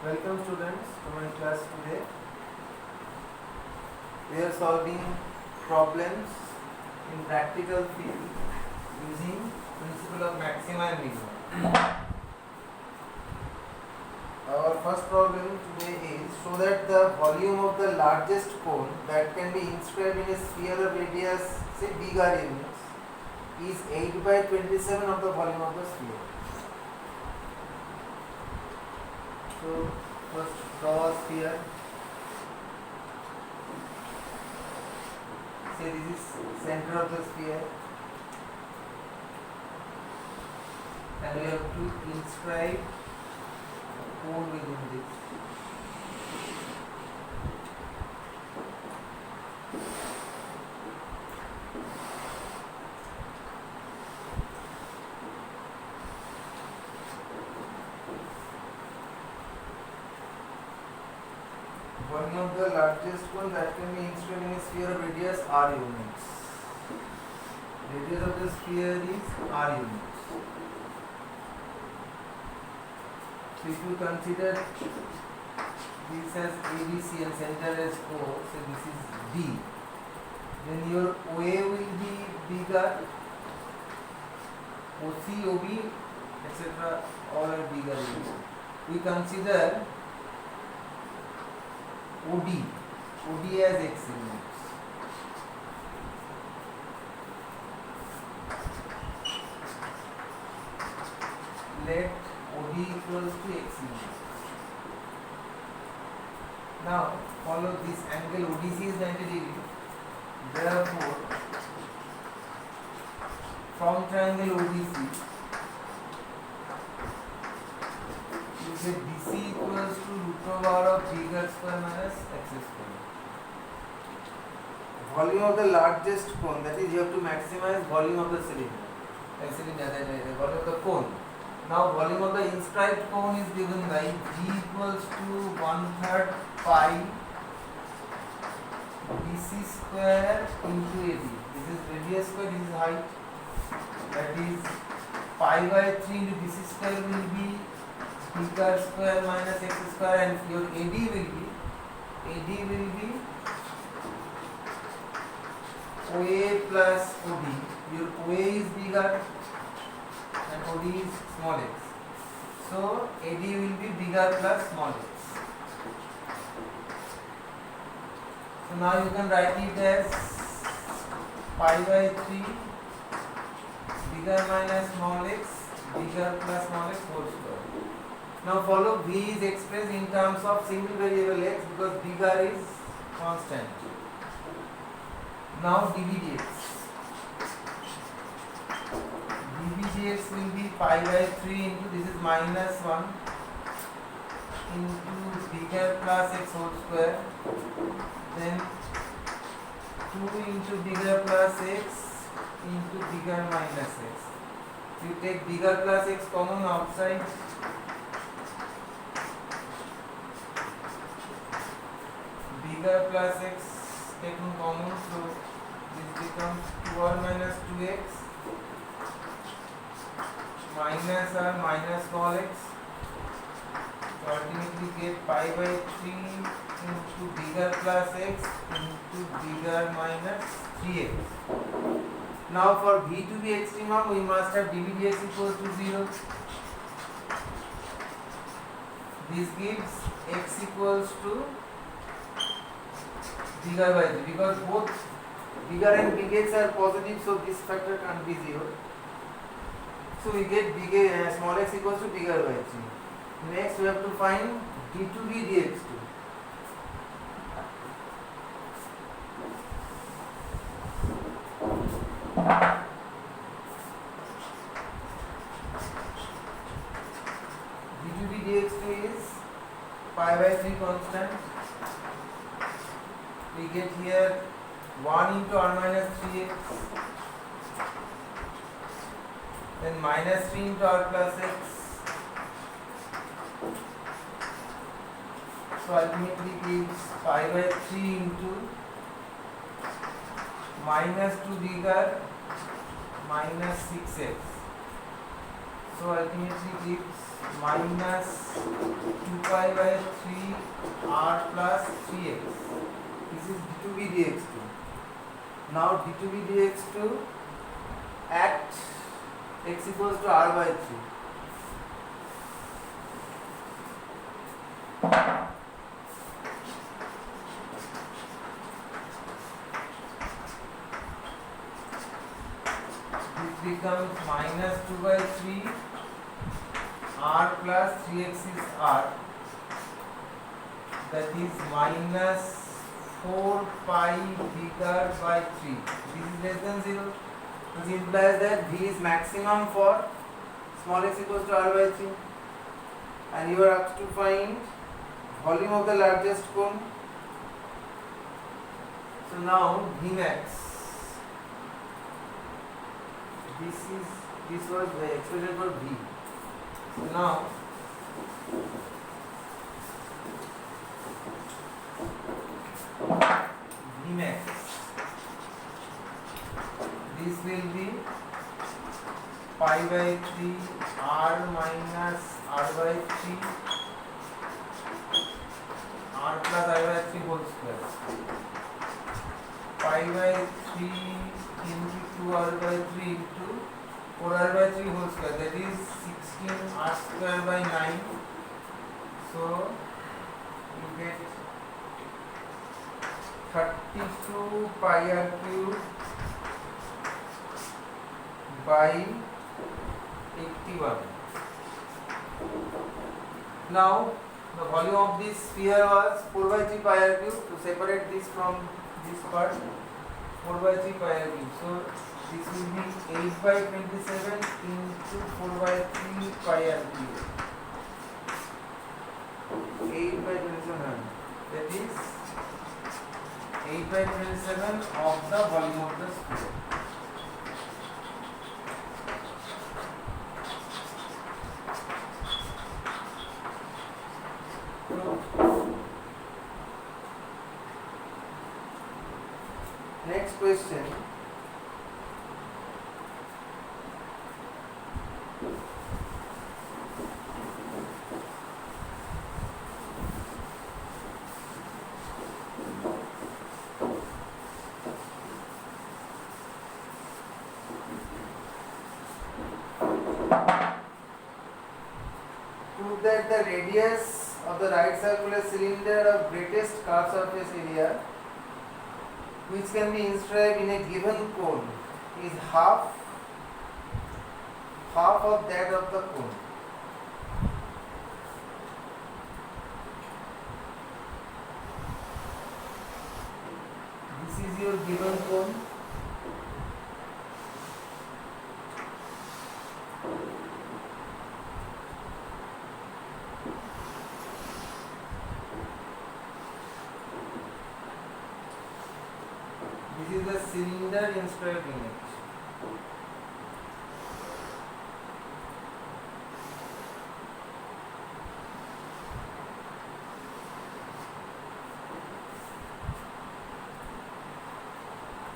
Welcome students to my class today. We are solving problems in practical field using principle of maxima and minima. Our first problem today is show that the volume of the largest cone that can be inscribed in a sphere of radius say big R units is 8/27 of the volume of the sphere. So first draw a sphere. Say this is center of the sphere, and we have to inscribe a cone within this. Volume of the largest cone that can be inscribed in a sphere of radius R units. Radius of the sphere is R units. So if you consider this as ABC and center as O, so this is D, then your OA will be bigger, OC, OB, etc. all are bigger. We consider OD as X units. Let OD equals to X units. Now follow this angle ODC is 90 degree. Therefore, from triangle ODC, you get BC equals to root over of bigger square minus x square. Volume of the largest cone, that is you have to maximize volume of the cylinder. Volume of the cone. Now volume of the inscribed cone is given by G equals to 1/3 pi BC square into AD. This is radius square, this is height. That is pi by 3 into BC square will be bigger square minus x square, and your AD will be OA plus OD. Your OA is bigger and OD is small x. So AD will be bigger plus small x. So now you can write it as pi by 3 bigger minus small x bigger plus small x whole square. Now follow V is expressed in terms of single variable x because bigger is constant. Now dVdx. dVdx will be pi by 3 into this is minus 1 into bigger plus x whole square, then 2 into bigger plus x into bigger minus x. You take bigger plus x common outside. Bigger plus x taken common, so this becomes 2r minus 2x minus r minus small x. So ultimately get pi by 3 into bigger plus x into bigger minus 3x. Now for V to be extremum, we must have dVdx equals to 0. This gives x equals to bigger by 3 because both bigger and big x are positive, so this factor can't be 0. So we get small x equals to bigger by 3. Next we have to find d to b dx2. d to b dx2 is pi by 3 constant. We get here 1 into r minus 3x, then minus 3 into r plus x. So ultimately gives pi by 3 into minus 2 bigger minus 6x. So ultimately gives minus 2 pi by 3 r plus 3x. This is d2b dx2. Now d2b dx2 at x equals to r by 3. This becomes minus 2 by 3 r plus 3x is r, that is minus 4 pi bigger by 3. This is less than 0. This implies that V is maximum for small x equals to r by 3, and you are asked to find volume of the largest cone. So now Vmax, this was the expression for V. So now Vmax, this will be pi by 3 r minus r by 3 r plus r by 3 whole square, pi by 3 into 2r by 3 into 4r by 3 whole square, that is 16r square by 9. So you get 32 pi r cube by 81. Now the volume of this sphere was 4 by 3 pi r cube. To separate this from this part, 4 by 3 pi r cube. So this will be 8 by 27 into 4 by 3 pi r cube. 8 by 27. That is 8 by 27 of the volume of the sphere. Next question. Prove that the radius of the right circular cylinder of greatest curved surface area, which can be inscribed in a given cone, is half of that of the cone. This is your given cone. This is the cylinder inscribed in it.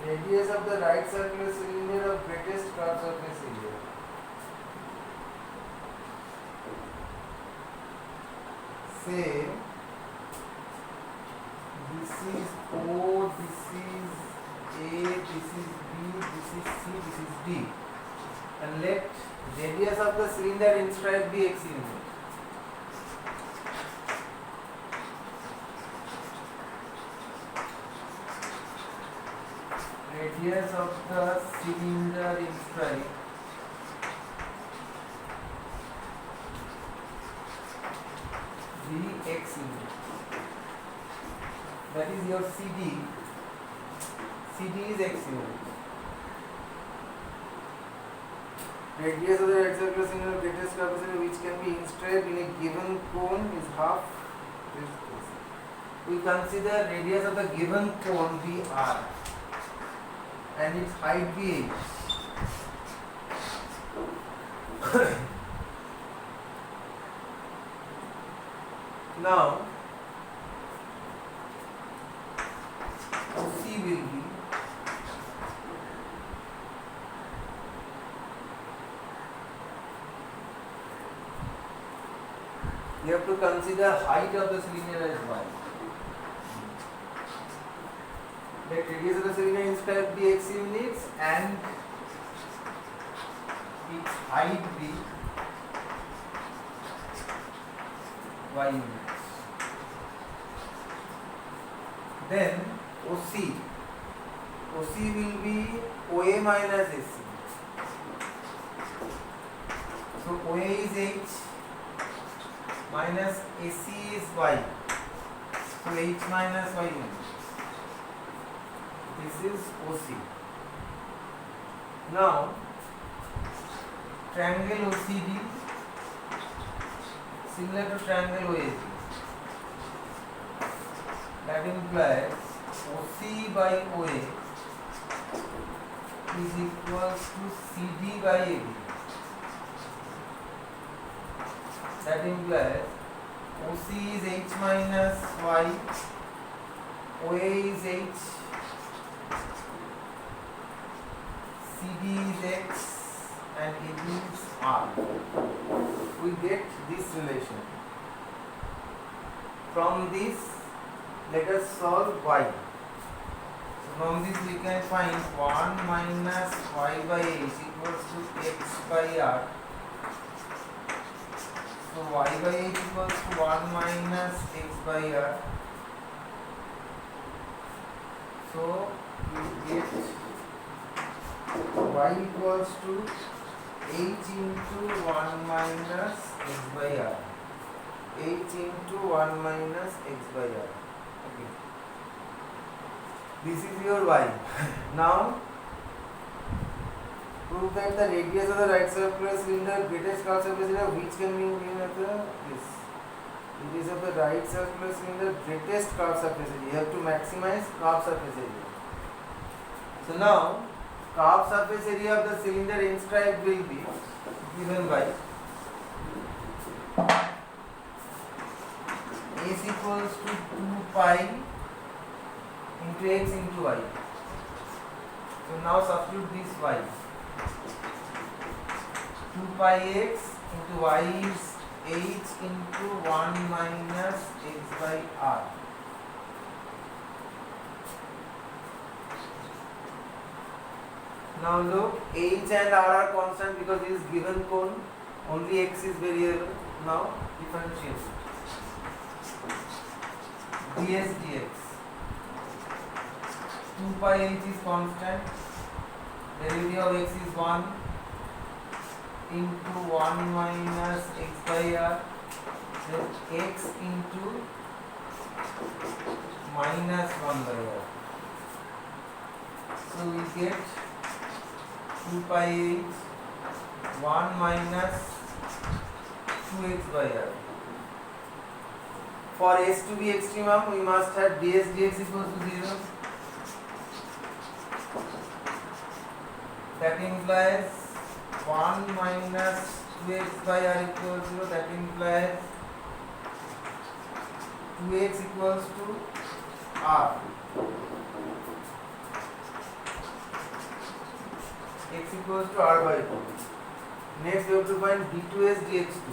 Radius of the right circular cylinder of greatest curved surface area. Say this is O, this is A, this is B, this is C, this is D, and let radius of the cylinder inscribed be x unit. Radius of the cylinder inscribed be x unit. That is your CD. CD is x unit. Radius of the right circular cylinder of greatest capacity which can be inscribed in a given cone is half this. We consider radius of the given cone be r and its height be h. Now C will be You have to consider height of the cylinder as y. Let radius of the cylinder inscribed be x units and its height be y units. Then OC will be OA minus AC. So OA is H minus AC is Y. So H minus Y units. This is OC. Now triangle OCD similar to triangle OAC. That implies OC by OA is equals to CD by AB. That implies OC is H minus Y, OA is H, CD is X and AB is R. We get this relation. From this, let us solve Y. So from this we can find 1 minus Y by H equals to X by R. So Y by H equals to 1 minus X by R. So we get Y equals to H into 1 minus X by R. H into 1 minus X by R. Okay. This is your Y. Now prove that the radius of the right circular cylinder greatest curved surface area which can be given at this. Radius of the right circular cylinder greatest curved surface area. You have to maximize curved surface area. So now curved surface area of the cylinder inscribed will be given by S equals to 2 pi into x into y. So now substitute this y. 2 pi x into y is h into 1 minus x by r. Now look, h and r are constant because this is given cone. Only x is variable. Now differentiate. ds dx. 2 pi h is constant. Derivative of x is 1 into 1 minus x by r. Then x into minus 1 by r. So we get 2 pi h 1 minus 2x by r. For s to be extremum, we must have ds dx equals to 0. That implies 1 minus 2x by r equals 0. That implies 2x equals to r. X equals to r by 2. Next we have to find d2s dx2.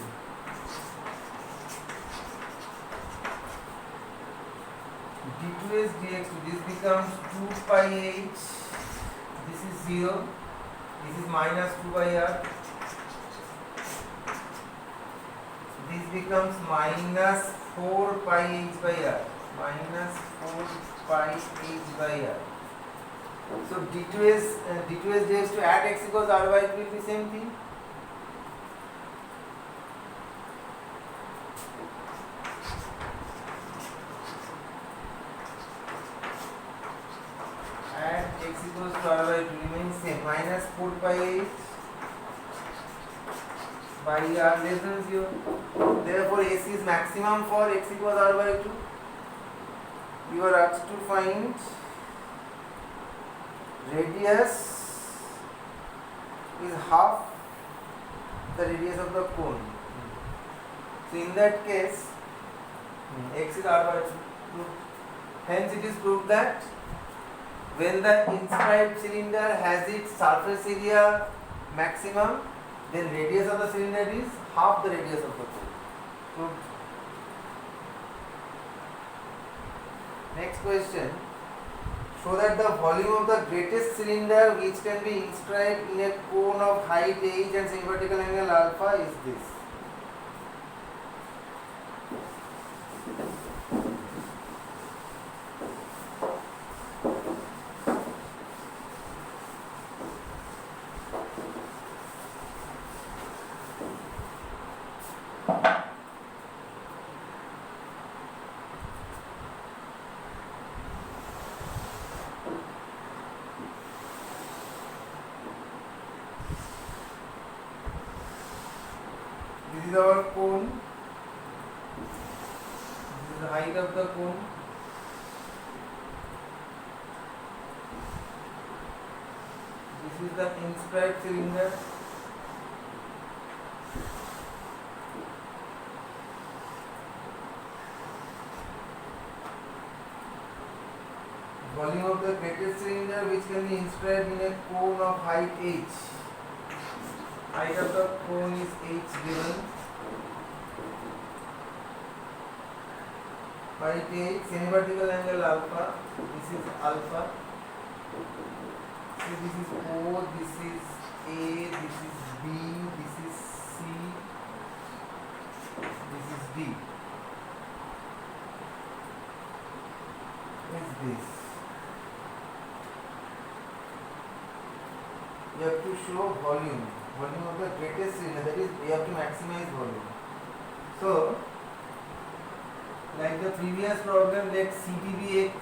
d2s dx2, this becomes 2 pi h, this is 0, this is minus 2 by r, this becomes minus 4 pi h by r, minus 4 pi h by r. So d2s dx2 at x equals r by 2 will be same thing. At x equals to r by 2 remains same, minus 4 pi h by r less than 0. Therefore AC is maximum for x equals r by 2. You are asked to find radius is half the radius of the cone. So in that case x is r by 2. Hence it is proved that when the inscribed cylinder has its surface area maximum, then radius of the cylinder is half the radius of the cone. Proved. Next question. Show that the volume of the greatest cylinder which can be inscribed in a cone of height h and semi-vertical angle alpha is this. This is our cone. This is the height of the cone. This is the inscribed cylinder. Volume of the greatest cylinder which can be inscribed in a cone of height h. Height of the cone is h given. Height h, semi-vertical angle alpha. This is alpha. So this is O, this is A, this is B, this is C, this is D. What is this? You have to show volume of the greatest cylinder, that is you have to maximize volume. So like the previous problem, let CD be x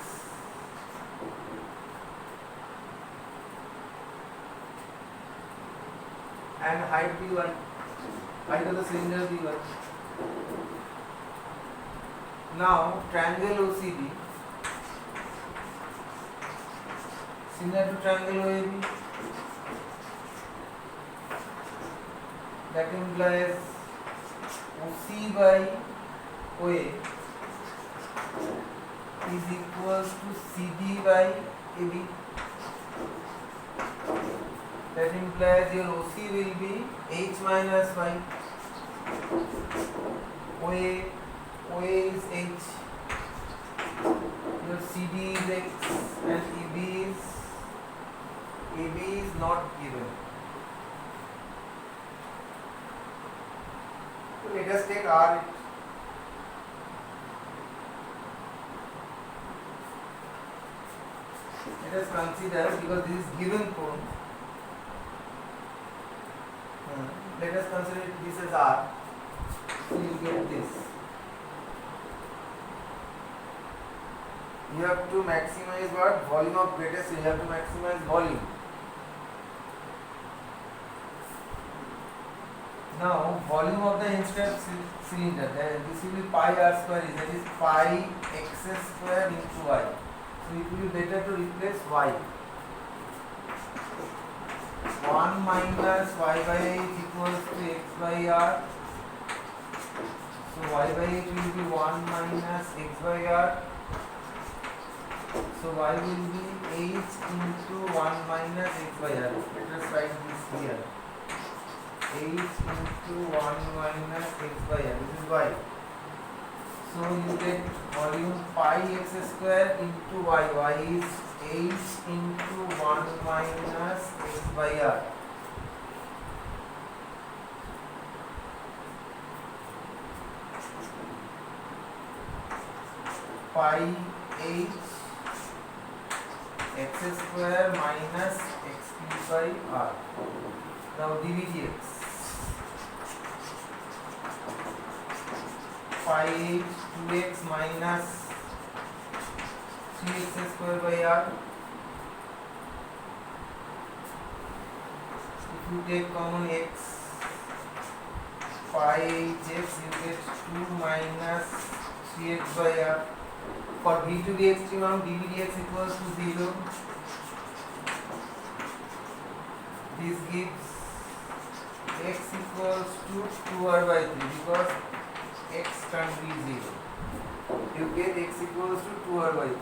and height be 1, height of the cylinder be 1. Now triangle OCD, similar to triangle OAB, that implies OC by OA is equals to CD by AB. That implies your OC will be H minus Y. OA is H. Your CD is X and AB is not given. So let us take R. Let us consider, because this is given cone, let us consider this as R. So you get this. You have to maximize what? Volume of greatest, you have to maximize volume. Now volume of the inscribed cylinder, this will be pi r square, that is pi x square into y. So it will be better to replace y. 1 minus y by h equals to x by r. So y by h will be 1 minus x by r. So y will be h into 1 minus x by r. Let us write this here. H into 1 minus x by r. This is y. So you get volume pi x square into y. Y is h into 1 minus x by r. Pi h x square minus x cube by r. Now dvdx. Pi h 2x minus 3x square by r. If you take common x, pi h x, you get 2 minus 3x by r. For v to be extreme, dv dx equals to 0. This gives x equals to 2r by 3 because x can't be 0. You get x equals to 2r by 3.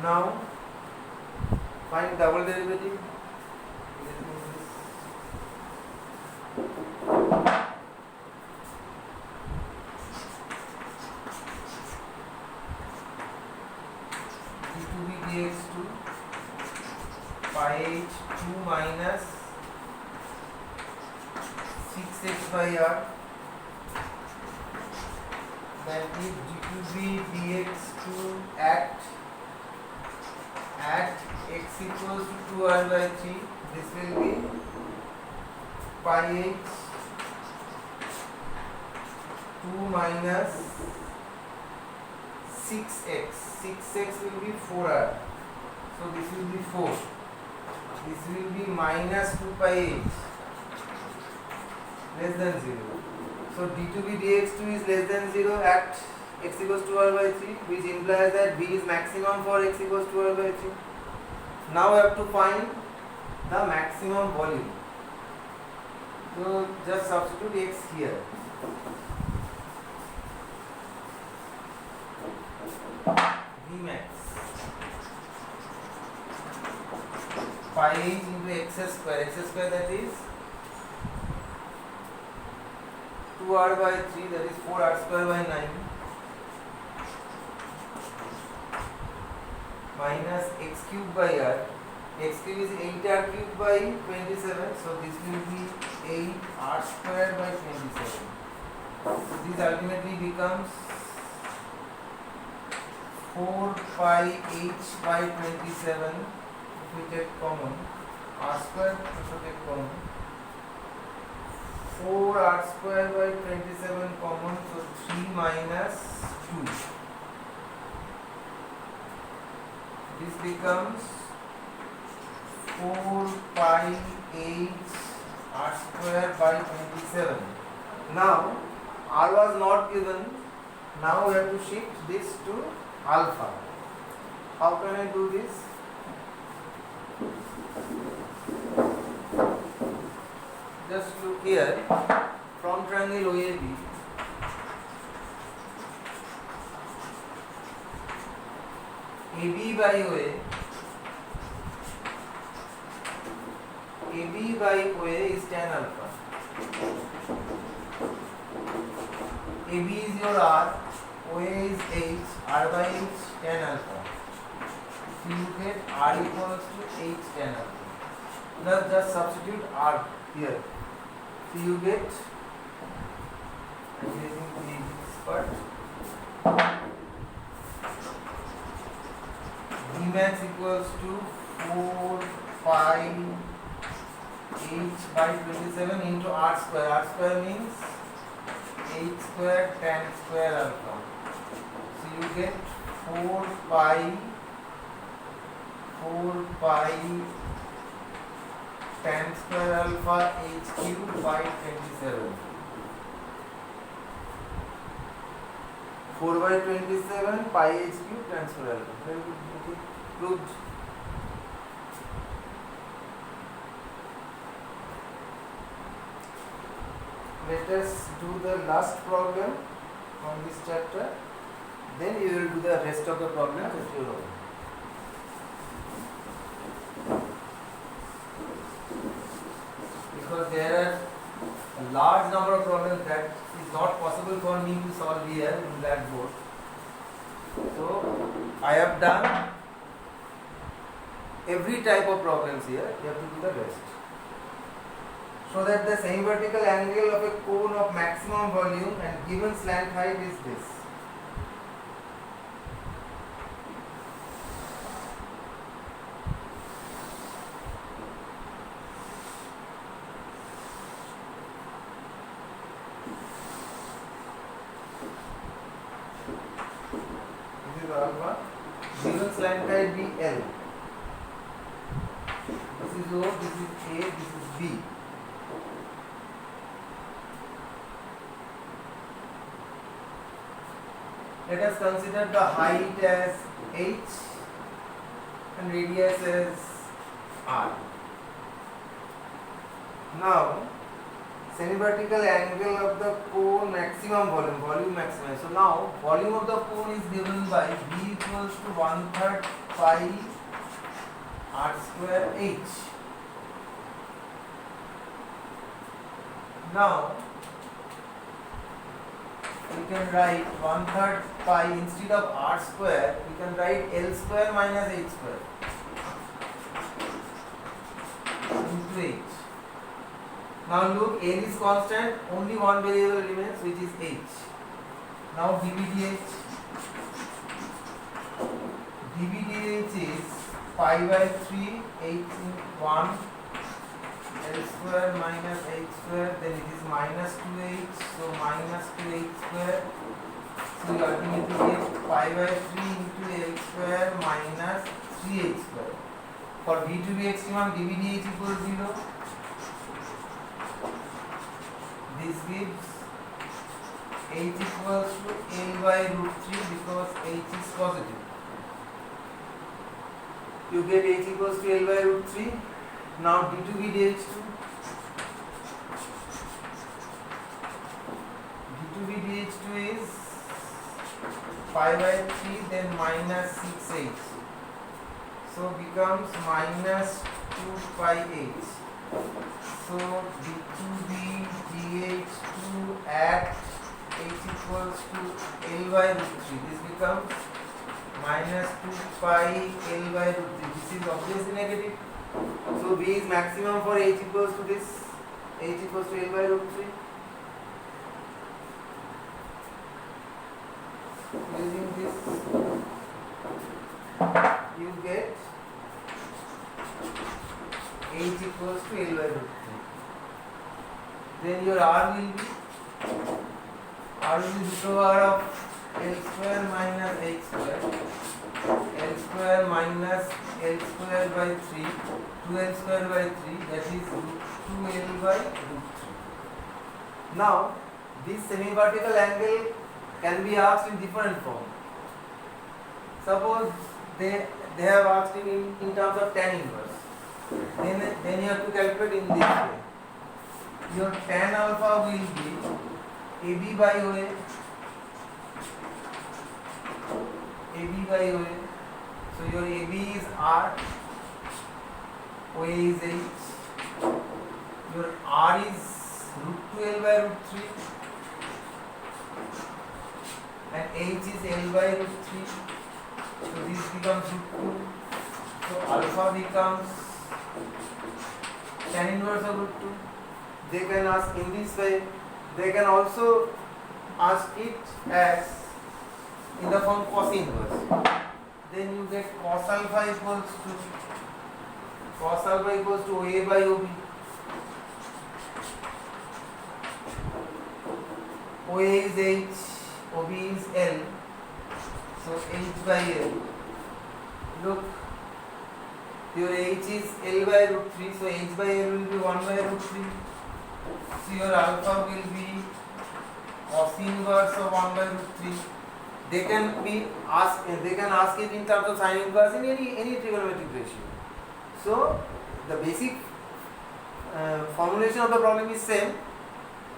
Now find double derivative. 6x by r. Then if d2b dx2 at x equals to 2r by 3, this will be pi h 2 minus 6x. 6x will be 4r. So this will be 4. This will be minus 2 pi h less than 0. So d2b dx2 is less than 0 at x equals to r by 3, which implies that b is maximum for x equals to r by 3. Now we have to find the maximum volume. So just substitute x here. Vmax pi h into x square, that is 2r by 3, that is 4r square by 9, minus x cube by r. X cube is 8r cube by 27, so this will be 8r square by 27. So this ultimately becomes 4 pi h by 27. If we take common, r square also take common. 4r square by 27 common, so 3 minus 2. This becomes 4 pi h r square by 27. Now r was not given. Now we have to shift this to alpha. How can I do this? Just look here, from triangle OAB, AB by OA, AB by OA is tan alpha. AB is your R, OA is H, R by H tan alpha. So you get R equals to H tan alpha. Now just substitute R here. So you get, I'm using this part, Vmax equals to 4 pi h by 27 into r square. R square means h square tan square alpha. So you get 4 pi tan square alpha h cube by 27. 4 by 27 pi h cube tan square alpha. Very good. Okay. Proved. Let us do the last problem on this chapter. Then you will do the rest of the problems as you know. Because there are a large number of problems that is not possible for me to solve here in Blackboard. So I have done every type of problems here. You have to do the rest. So that the semi-vertical angle of a cone of maximum volume and given slant height is this. This is alpha. Given slant height be L. This is O, this is A, this is B. Let us consider the height as h and radius as r. Now, semi-vertical angle of the cone maximum volume maximum. So now, volume of the cone is given by B equals to 1/3 pi r square h. Now, we can write 1/3 pi instead of r square, we can write L square minus h square into h. Now look, n is constant, only one variable remains, which is h. Now dvdh. dvdh is pi by 3 h in 1 l square minus h square, then it is minus 2h, so minus 2h square. So you ultimately get pi by 3 into h square minus 3h square. For v to be extremum, dvdh equals 0. This gives h equals to l by root 3 because h is positive. You get h equals to l by root 3. Now d2b dh2. d2b dh2 is pi by 3 then minus 6h. So becomes minus 2 pi h. So d2b dh2 at h equals to l by root 3. This becomes minus 2 pi l by root 3. This is obviously negative. So b is maximum for h equals to this. h equals to l by root 3. Using this, you get h equals to l by root 3. Then your r will be root over of l square minus h square. L square minus L square by 3, 2L square by 3, that is root 2L by root 3. Now, this semi-vertical angle can be asked in different form. Suppose they have asked in terms of tan inverse. Then you have to calculate in this way. Your tan alpha will be AB by OA. AB by OA. So your AB is R, OA is H. Your R is root 2L by root 3 and H is L by root 3. So this becomes root 2. So alpha becomes tan inverse of root 2. They can ask in this way. They can also ask it as in the form cos inverse. Then you get cos alpha equals to OA by OB. OA is H, OB is L. So H by L. Look, your H is L by root 3, so H by L will be 1 by root 3. So your alpha will be cos inverse of 1 by root 3. They can ask it in terms of sin inverse in any trigonometric ratio. So the basic formulation of the problem is same,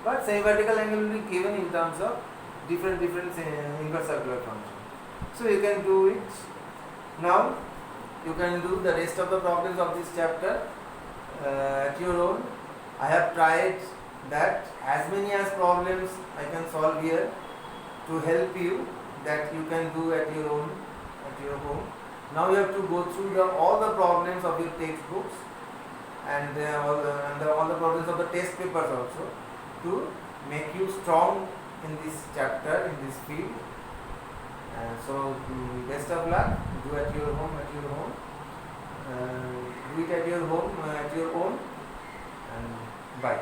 but semi-vertical angle will be given in terms of different inverse circular function. So you can do it. Now you can do the rest of the problems of this chapter at your own. I have tried that as many as problems I can solve here to help you, that you can do at your own, at your home. Now you have to go through all the problems of your textbooks and all the problems of the test papers also, to make you strong in this chapter, in this field. So best of luck. Do at your home, do it at your home, at your own, and bye.